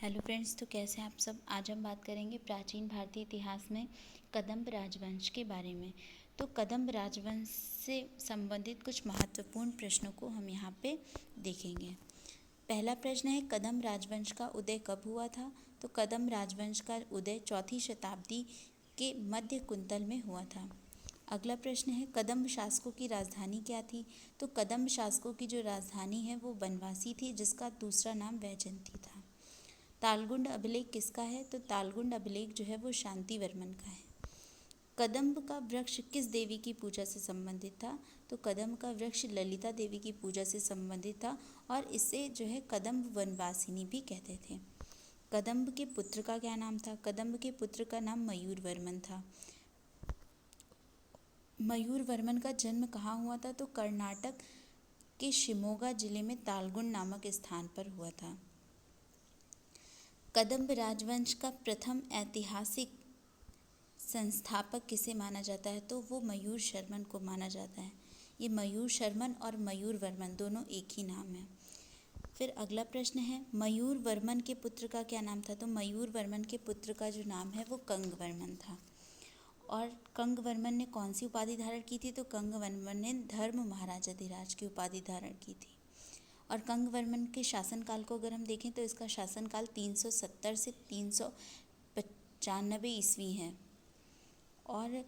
Hello friends, तो कैसे हैं आप सब। आज हम बात करेंगे प्राचीन भारतीय इतिहास में कदंब राजवंश के बारे में। तो कदंब राजवंश से संबंधित कुछ महत्वपूर्ण प्रश्नों को हम यहाँ पे देखेंगे। पहला प्रश्न है, कदंब राजवंश का उदय कब हुआ था। तो कदंब राजवंश का उदय 4वीं शताब्दी के मध्य कुंतल में हुआ था। अगला प्रश्न है, कदंब शासकों की राजधानी क्या थी। तो कदंब शासकों की जो राजधानी है वो बनवासी थी, जिसका दूसरा नाम वैजयंती था। तालगुंड अभिलेख किसका है। तो तालगुंड अभिलेख जो है वो शांति वर्मन का है। कदंब का वृक्ष किस देवी की पूजा से संबंधित था। तो कदंब का वृक्ष ललिता देवी की पूजा से संबंधित था और इसे जो है कदंब वनवासिनी भी कहते थे। कदंब के पुत्र का क्या नाम था। कदंब के पुत्र का नाम मयूर वर्मन था। मयूर वर्मन का जन्म कहाँ हुआ था। तो कर्नाटक के शिमोगा जिले में तालगुंड नामक स्थान पर हुआ था। कदंब राजवंश का प्रथम ऐतिहासिक संस्थापक किसे माना जाता है। तो वो मयूर शर्मन को माना जाता है। ये मयूर शर्मन और मयूर वर्मन दोनों एक ही नाम है। फिर अगला प्रश्न है, मयूर वर्मन के पुत्र का क्या नाम था। तो मयूर वर्मन के पुत्र का जो नाम है वो कंग वर्मन था। और कंग वर्मन ने कौन सी उपाधि धारण की थी। तो कंग वर्मन ने धर्म महाराजाधिराज की उपाधि धारण की थी। और कंग वर्मन के शासनकाल को अगर हम देखें तो इसका शासनकाल 370 से 395 ईस्वी है। और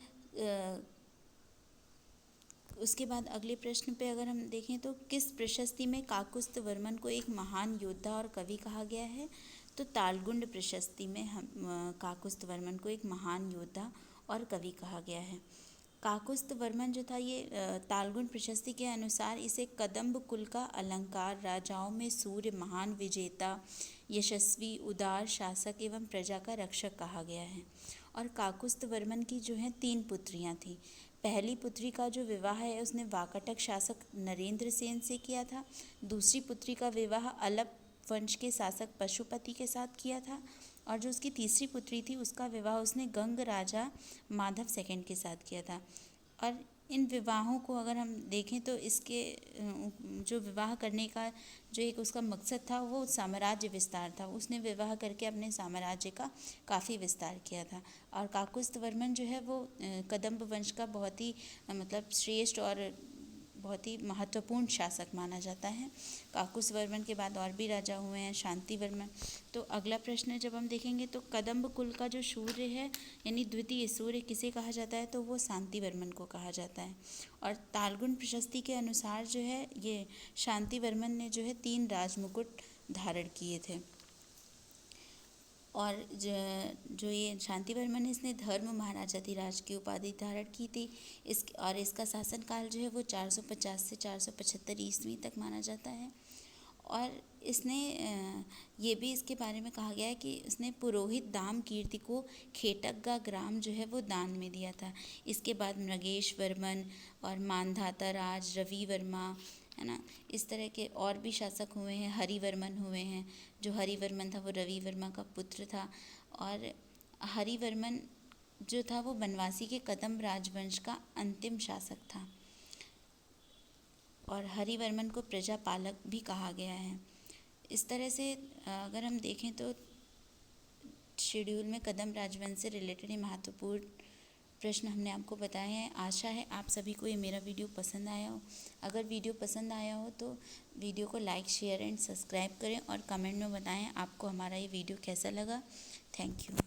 उसके बाद अगले प्रश्न पे अगर हम देखें तो किस प्रशस्ति में काकुस्थ वर्मन को एक महान योद्धा और कवि कहा गया है। तो तालगुंड प्रशस्ति में हम काकुस्थ वर्मन को एक महान योद्धा और कवि कहा गया है। काकुस्थ वर्मन जो था ये तालगुंड प्रशस्ति के अनुसार इसे कदंब कुल का अलंकार, राजाओं में सूर्य, महान विजेता, यशस्वी, उदार शासक एवं प्रजा का रक्षक कहा गया है। और काकुस्थ वर्मन की जो है 3 पुत्रियां थी। पहली पुत्री का जो विवाह है उसने वाकाटक शासक नरेंद्र सेन से किया था। दूसरी पुत्री का विवाह अलप वंश के शासक पशुपति के साथ किया था। और जो उसकी तीसरी पुत्री थी उसका विवाह उसने गंग राजा माधव सेकंड के साथ किया था। और इन विवाहों को अगर हम देखें तो इसके जो विवाह करने का जो एक उसका मकसद था वो साम्राज्य विस्तार था। उसने विवाह करके अपने साम्राज्य का काफ़ी विस्तार किया था। और काकुस्थ वर्मन जो है वो कदंब वंश का बहुत ही मतलब श्रेष्ठ और बहुत ही महत्वपूर्ण शासक माना जाता है। काकुस्थ वर्मन के बाद और भी राजा हुए हैं, शांति वर्मन। तो अगला प्रश्न जब हम देखेंगे तो कदंब कुल का जो सूर्य है यानी द्वितीय सूर्य किसे कहा जाता है। तो वो शांति वर्मन को कहा जाता है। और तालगुंड प्रशस्ति के अनुसार जो है ये शांति वर्मन ने जो है 3 राजमुकुट धारण किए थे। और जो ये शांति वर्मन है इसने धर्म महाराजाधिराज की उपाधि धारण की थी। और इसका शासनकाल जो है वो 450 से 475 ईस्वी तक माना जाता है। और इसने ये भी इसके बारे में कहा गया है कि उसने पुरोहित दाम कीर्ति को खेटग्गा ग्राम जो है वो दान में दिया था। इसके बाद मृगेश वर्मन और मानधाता राज, रवि वर्मा, है ना, इस तरह के और भी शासक हुए हैं। हरिवर्मन हुए हैं। जो हरिवर्मन था वो रवि वर्मा का पुत्र था। और हरिवर्मन जो था वो बनवासी के कदंब राजवंश का अंतिम शासक था। और हरिवर्मन को प्रजापालक भी कहा गया है। इस तरह से अगर हम देखें तो शेड्यूल में कदंब राजवंश से रिलेटेड महत्वपूर्ण प्रश्न हमने आपको बताए हैं। आशा है आप सभी को ये मेरा वीडियो पसंद आया हो। अगर वीडियो पसंद आया हो तो वीडियो को लाइक, शेयर एंड सब्सक्राइब करें और कमेंट में बताएं आपको हमारा ये वीडियो कैसा लगा। Thank you.